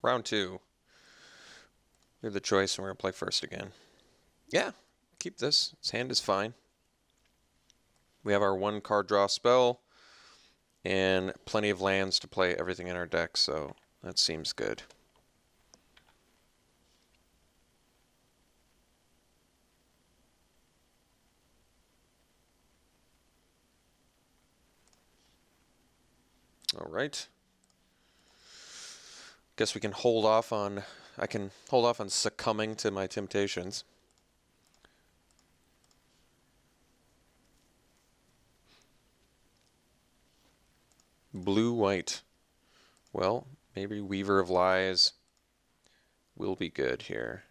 Round two. We have the choice and we're going to play first again. Yeah, keep this. His hand is fine. We have our one card draw spell and plenty of lands to play everything in our deck, so that seems good. All right. Guess we can hold off on, I can hold off on succumbing to my temptations. Blue-white. Well, maybe Weaver of Lies will be good here.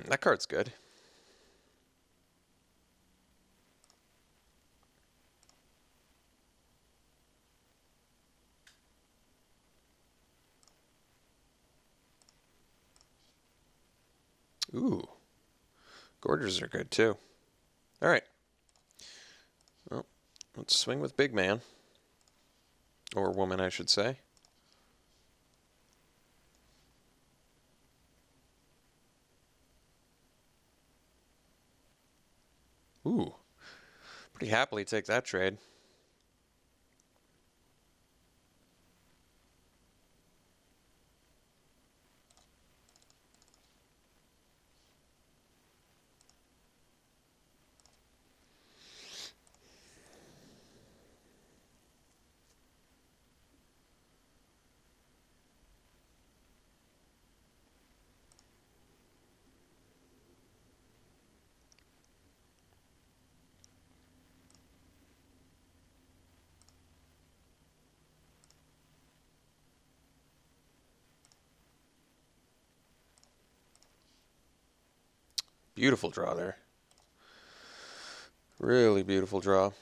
That card's good. Ooh. Gorgers are good too. All right. Well, let's swing with big man. Or woman, I should say. Ooh. Pretty happily take that trade. Beautiful draw there. Really beautiful draw.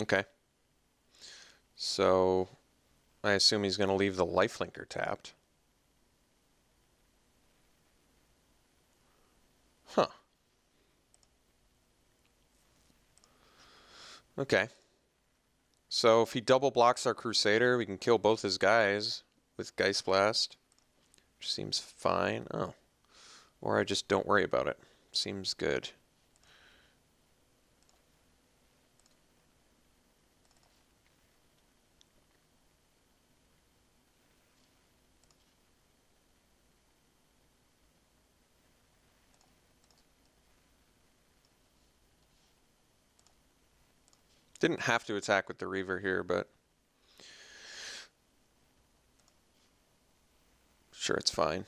Okay. So I assume he's going to leave the lifelinker tapped. Huh. Okay. So if he double blocks our Crusader, we can kill both his guys with Geist Blast, which seems fine. Oh. Or I just don't worry about it. Seems good. Didn't have to attack with the Reaver here, but sure, it's fine.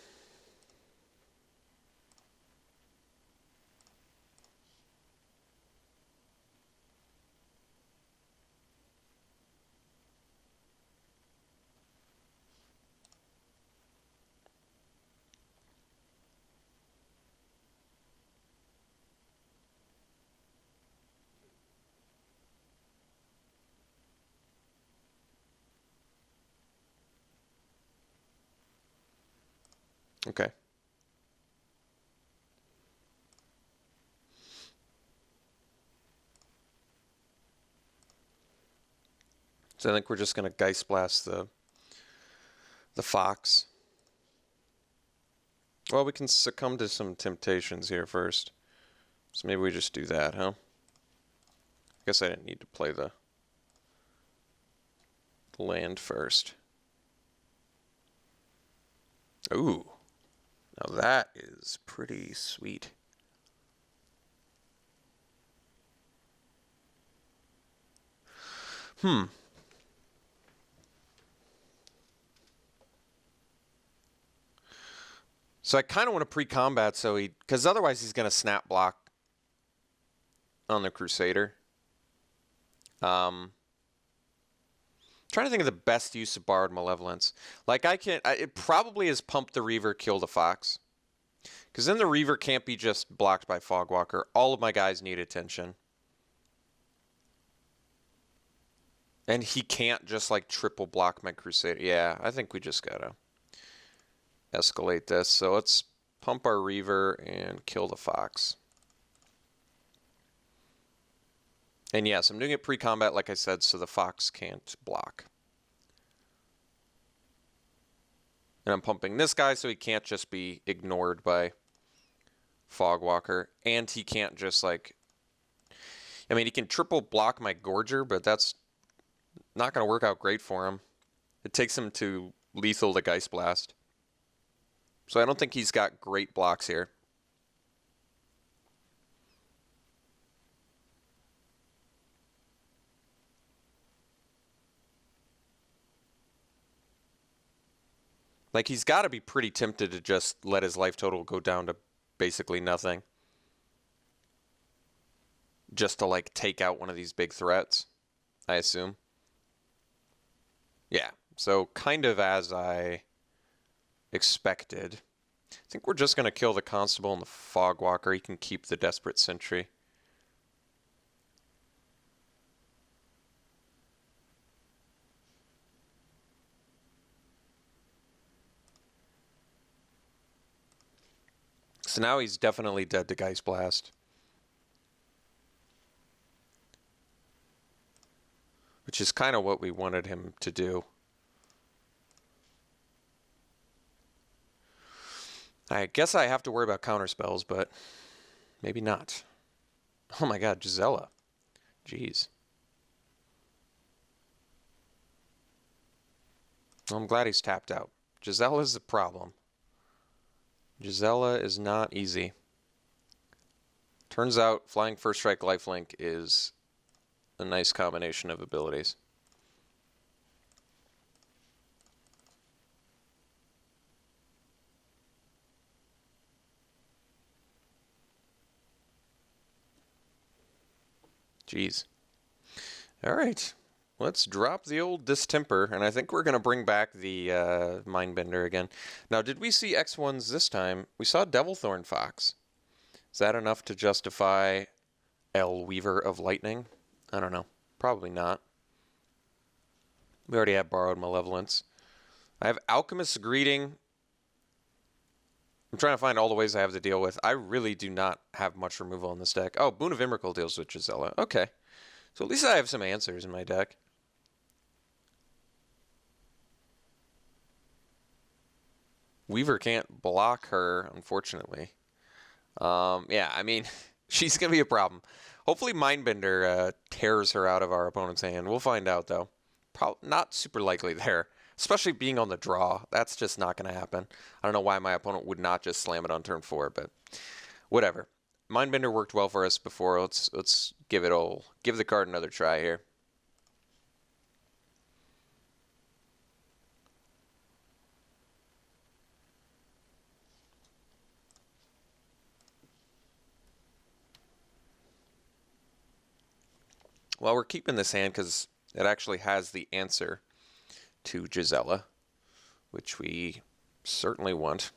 Okay. So I think we're just going to Geist Blast the fox. Well, we can succumb to some temptations here first. So maybe we just do that, huh? I guess I didn't need to play the land first. Ooh. Now that is pretty sweet. So I kind of want to pre-combat so because otherwise he's going to snap block on the Crusader. Trying to think of the best use of Borrowed Malevolence. Like it probably is pump the Reaver, kill the Fox. Because then the Reaver can't be just blocked by Fogwalker. All of my guys need attention. And he can't just like triple block my Crusader. Yeah, I think we just gotta escalate this. So let's pump our Reaver and kill the Fox. And yes, I'm doing it pre-combat, like I said, so the Fox can't block. And I'm pumping this guy so he can't just be ignored by Fogwalker. And he can't just like... I mean, he can triple block my Gorger, but that's not going to work out great for him. It takes him to lethal the Geist Blast. So I don't think he's got great blocks here. Like, he's got to be pretty tempted to just let his life total go down to basically nothing. Just to, like, take out one of these big threats, I assume. Yeah, so kind of as I expected. I think we're just going to kill the Constable and the Fogwalker. He can keep the Desperate Sentry. So now he's definitely dead to Geist Blast. Which is kind of what we wanted him to do. I guess I have to worry about counterspells, but maybe not. Oh my god, Jazella. Jeez. Well, I'm glad he's tapped out. Jazella's the problem. Jazella is not easy. Turns out Flying First Strike Lifelink is a nice combination of abilities. Jeez. All right. Let's drop the old Distemper, and I think we're going to bring back the Mindbender again. Now, did we see X1s this time? We saw Devilthorn Fox. Is that enough to justify El Weaver of Lightning? I don't know. Probably not. We already have Borrowed Malevolence. I have Alchemist's Greeting. I'm trying to find all the ways I have to deal with. I really do not have much removal in this deck. Oh, Boon of Emrakul deals with Jazella. Okay. So at least I have some answers in my deck. Weaver can't block her, unfortunately. Yeah, I mean, she's going to be a problem. Hopefully Mindbender tears her out of our opponent's hand. We'll find out, though. Not super likely there. Especially being on the draw. That's just not going to happen. I don't know why my opponent would not just slam it on turn 4, but whatever. Mindbender worked well for us before. Let's give the card another try here. Well, we're keeping this hand because it actually has the answer to Jazella, which we certainly want.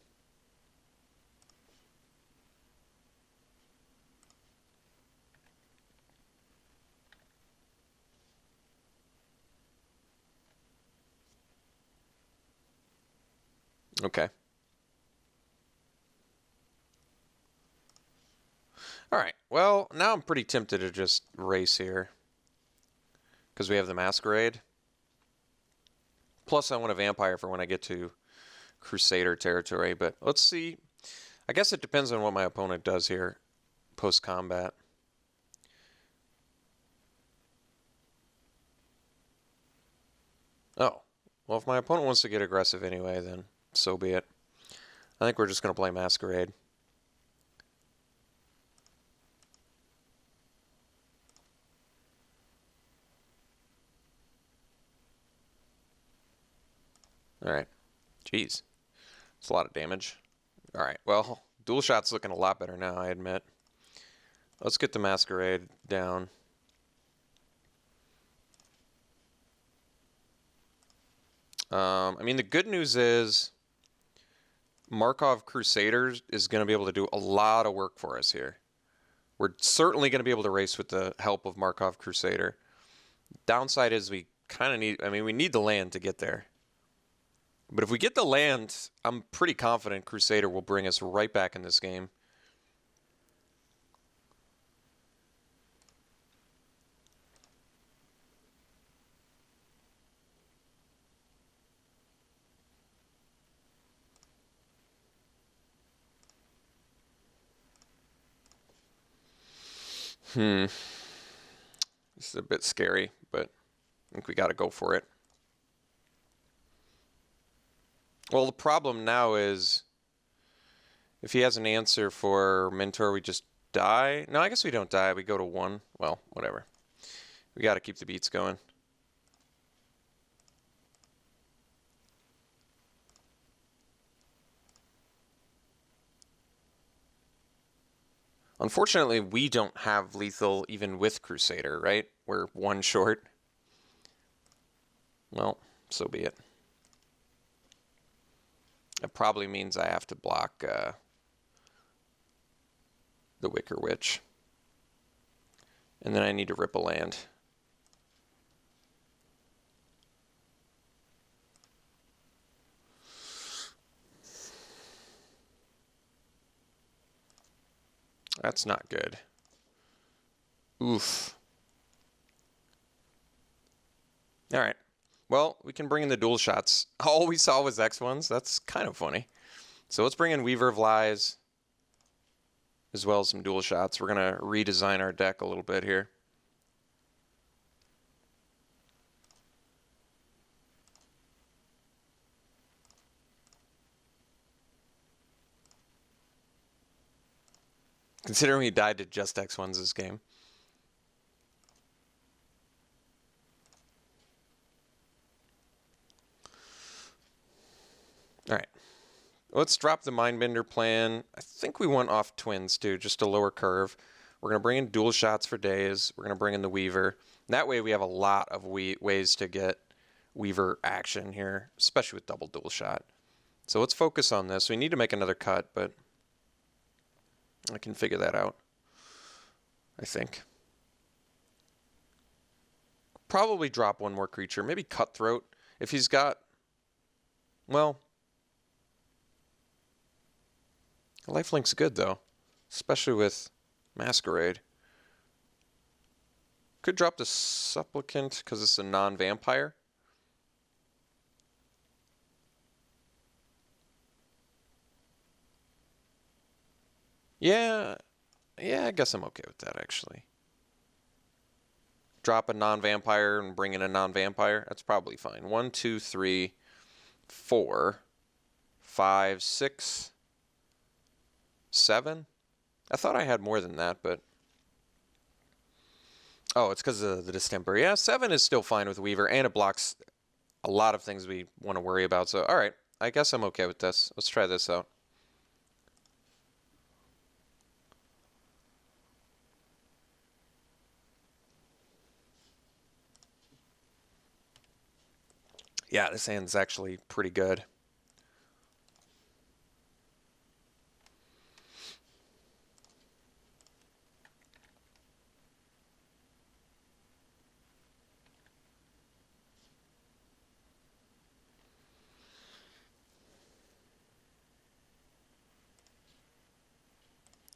Okay. All right. Well, now I'm pretty tempted to just race here because we have the Masquerade. Plus, I want a Vampire for when I get to Crusader territory. But let's see. I guess it depends on what my opponent does here post-combat. Oh. Well, if my opponent wants to get aggressive anyway, then so be it. I think we're just going to play Masquerade. Alright. Jeez. It's a lot of damage. Alright, well, dual shot's looking a lot better now, I admit. Let's get the Masquerade down. I mean, the good news is Markov Crusaders is going to be able to do a lot of work for us here. We're certainly going to be able to race with the help of Markov Crusader. Downside is we kind of need, I mean, we need the land to get there. But if we get the land, I'm pretty confident Crusader will bring us right back in this game. This is a bit scary, but I think we got to go for it. Well, the problem now is if he has an answer for Mentor, we just die. No, I guess we don't die. We go to 1. Well, whatever. We got to keep the beats going. Unfortunately, we don't have lethal even with Crusader, right? We're 1 short. Well, so be it. It probably means I have to block the Wicker Witch. And then I need to rip a land. That's not good. Oof. All right. Well, we can bring in the dual shots. All we saw was X1s. That's kind of funny. So let's bring in Weaver of Lies, as well as some dual shots. We're going to redesign our deck a little bit here. Considering we died to just X1s this game. All right. Let's drop the Mindbender plan. I think we want off twins too, just a lower curve. We're going to bring in dual shots for days. We're going to bring in the Weaver. That way we have a lot of ways to get Weaver action here, especially with double dual shot. So let's focus on this. We need to make another cut, but I can figure that out, I think. Probably drop one more creature. Maybe Cutthroat. If he's got... Well... Lifelink's good, though. Especially with Masquerade. Could drop the Supplicant because it's a non-vampire. Yeah, I guess I'm okay with that, actually. Drop a non-vampire and bring in a non-vampire. That's probably fine. 1, 2, 3, 4, 5, 6, 7. I thought I had more than that, but... Oh, it's because of the distemper. Yeah, 7 is still fine with Weaver, and it blocks a lot of things we want to worry about. So, all right, I guess I'm okay with this. Let's try this out. Yeah, this hand's actually pretty good.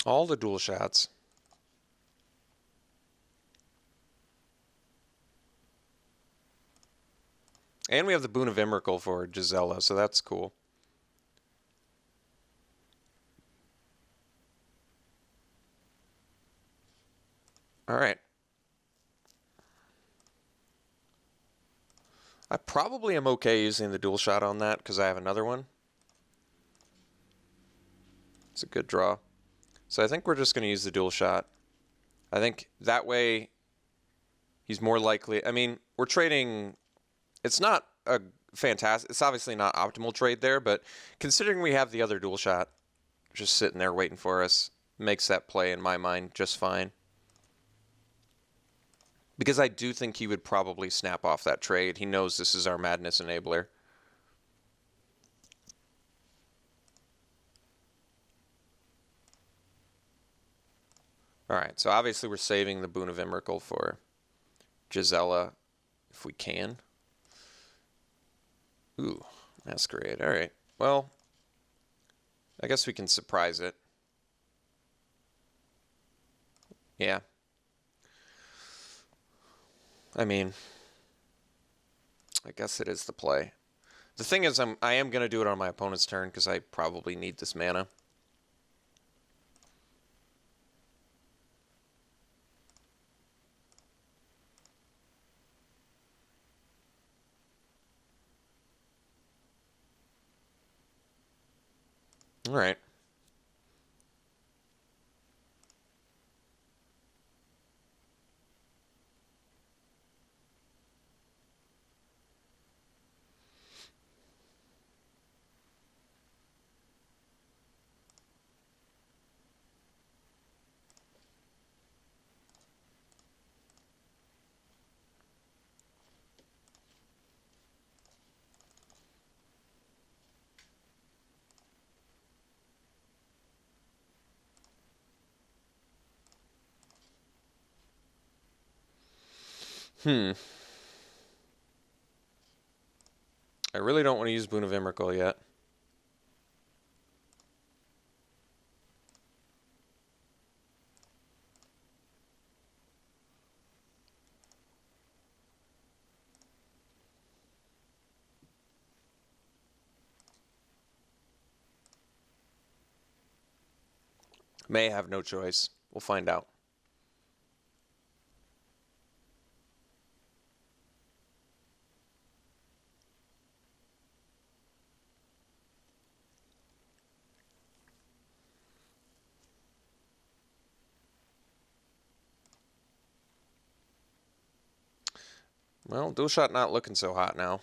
All the dual shots. And we have the Boon of Emrakul for Jazella, so that's cool. Alright. I probably am okay using the dual shot on that because I have another one. It's a good draw. So I think we're just going to use the dual shot. I think that way he's more likely. I mean, we're trading. It's not a fantastic. It's obviously not optimal trade there, but considering we have the other dual shot just sitting there waiting for us, makes that play in my mind just fine. Because I do think he would probably snap off that trade. He knows this is our madness enabler. Alright, so obviously we're saving the Boon of Emrakul for Jazella if we can. Ooh, Masquerade. Alright, well, I guess we can surprise it. Yeah. I mean, I guess it is the play. The thing is, I am going to do it on my opponent's turn because I probably need this mana. All right. I really don't want to use Boon of Emrakul yet. May have no choice. We'll find out. Well, dual shot not looking so hot now.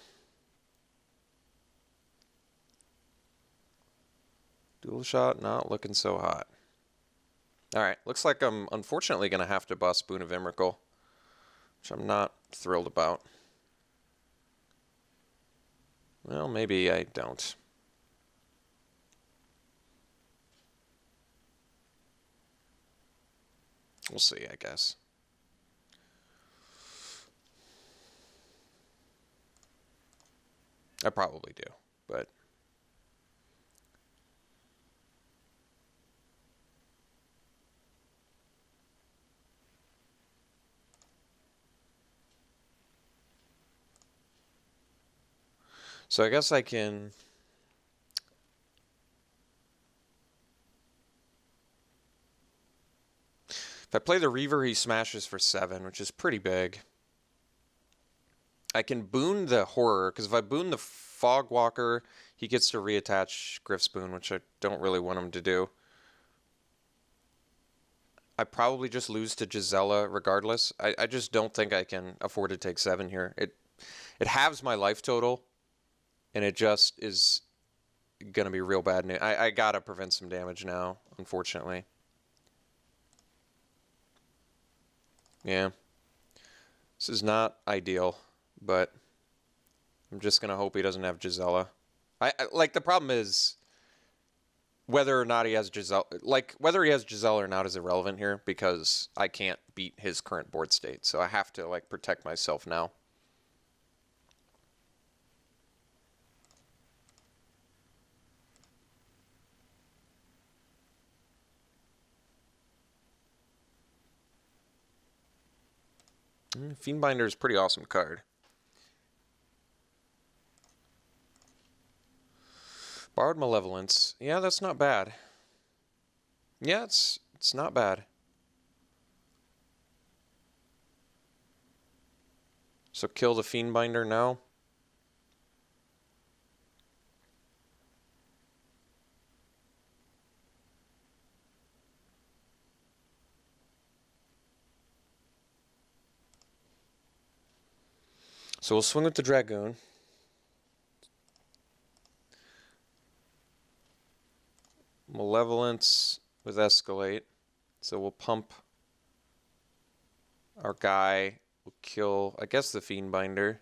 Dual shot not looking so hot. Alright, looks like I'm unfortunately going to have to bust Boon of Emrakul, which I'm not thrilled about. Well, maybe I don't. We'll see, I guess. I probably do, but... So I guess I can... If I play the Reaver, he smashes for 7, which is pretty big. I can boon the Horror, because if I boon the Fogwalker, he gets to reattach Griff's Boon, which I don't really want him to do. I probably just lose to Jazella regardless. I just don't think I can afford to take 7 here. It halves my life total, and it just is going to be real bad news. I got to prevent some damage now, unfortunately. Yeah. This is not ideal, but I'm just going to hope he doesn't have Jazella. Like, the problem is whether or not he has Jazella, like, whether he has Jazella or not is irrelevant here because I can't beat his current board state. So I have to, like, protect myself now. Fiendbinder is a pretty awesome card. Borrowed Malevolence. Yeah, that's not bad. Yeah, it's not bad. So kill the Fiendbinder now. So we'll swing with the Dragoon. Malevolence with Escalate. So we'll pump our guy. We'll kill, I guess, the Fiendbinder.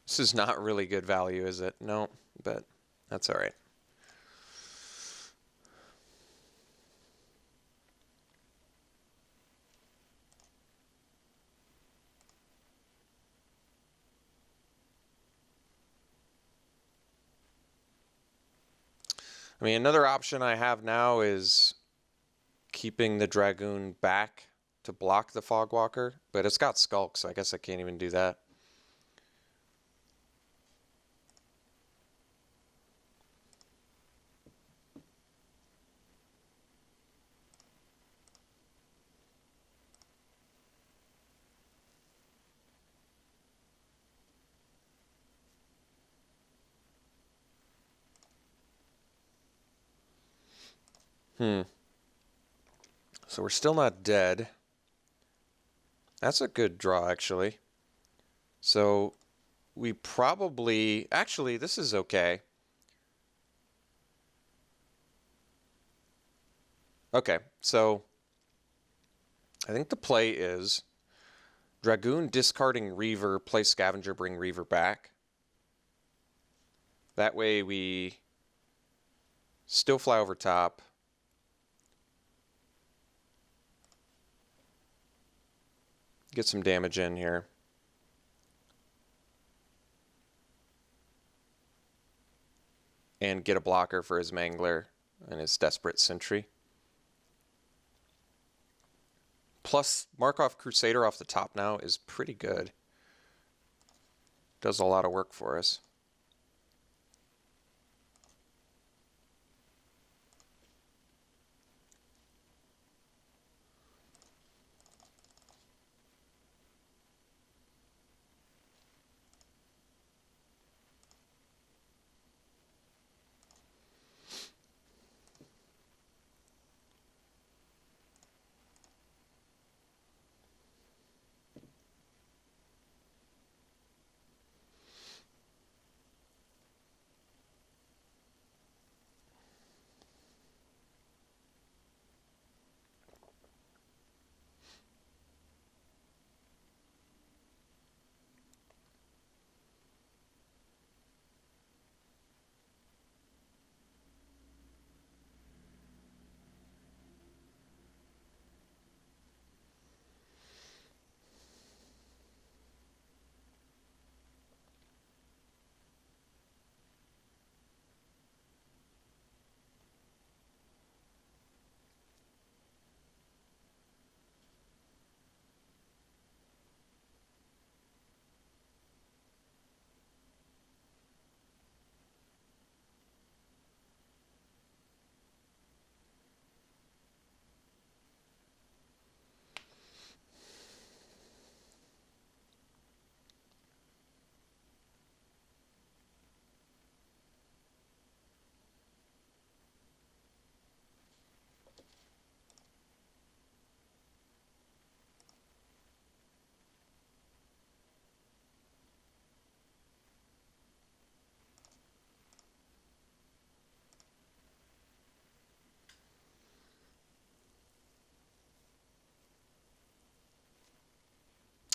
This is not really good value, is it? No, but that's all right. I mean, another option I have now is keeping the Dragoon back to block the Fogwalker, but it's got Skulk, so I guess I can't even do that. So we're still not dead. That's a good draw, actually. So we probably... Actually, this is okay. Okay, so I think the play is Dragoon discarding Reaver, play Scavenger, bring Reaver back. That way we still fly over top. Get some damage in here. And get a blocker for his Mangler and his Desperate Sentry. Plus, Markov Crusader off the top now is pretty good. Does a lot of work for us.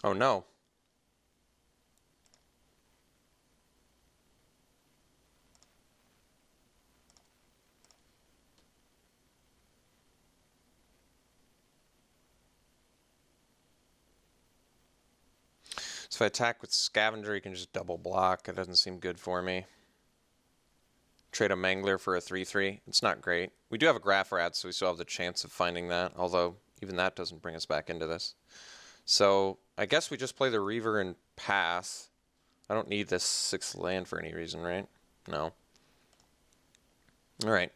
Oh no. So if I attack with Scavenger, you can just double block. It doesn't seem good for me. Trade a Mangler for a 3/3. It's not great. We do have a Graph Rat, so we still have the chance of finding that, although even that doesn't bring us back into this. So I guess we just play the Reaver and pass. I don't need this 6th land for any reason, right? No. Alright.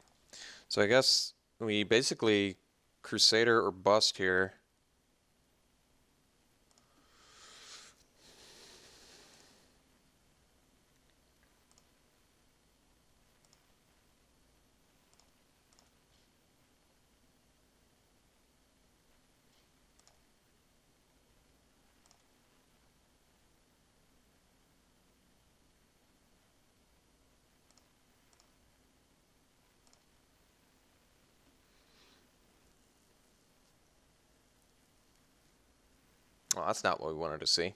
So I guess we basically Crusader or bust here. Well, that's not what we wanted to see.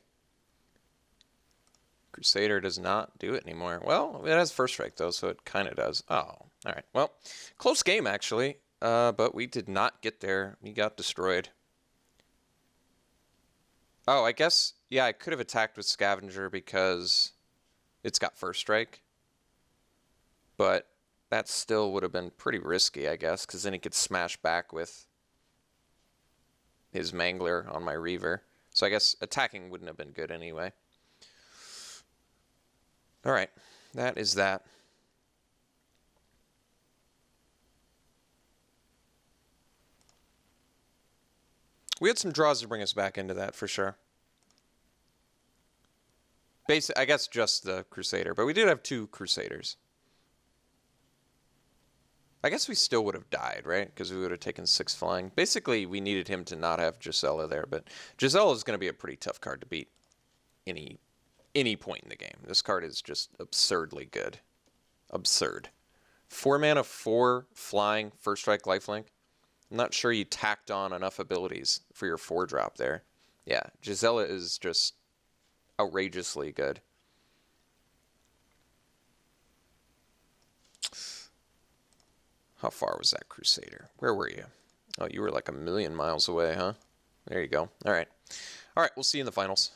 Crusader does not do it anymore. Well, it has first strike, though, so it kind of does. Oh, all right. Well, close game, actually. But we did not get there. We got destroyed. Oh, I guess, yeah, I could have attacked with Scavenger because it's got first strike. But that still would have been pretty risky, I guess, because then he could smash back with his Mangler on my Reaver. So I guess attacking wouldn't have been good anyway. All right, that is that. We had some draws to bring us back into that for sure. I guess just the Crusader, but we did have 2 Crusaders. I guess we still would have died, right? Because we would have taken 6 flying. Basically, we needed him to not have Jazella there, but Jazella is going to be a pretty tough card to beat any point in the game. This card is just absurdly good. Absurd. 4 mana, 4 flying, first strike, lifelink. I'm not sure you tacked on enough abilities for your 4-drop there. Yeah, Jazella is just outrageously good. How far was that Crusader? Where were you? Oh, you were like a million miles away, huh? There you go. All right. All right, we'll see you in the finals.